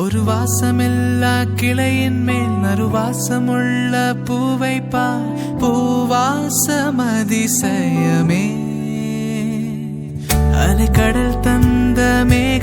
ஒரு வாசமில்லா கிளையின் மேல் நறுவாசமுள்ள பூவை பார், பூவாசம் அதிசயமே. அலை கடல் தந்த மேக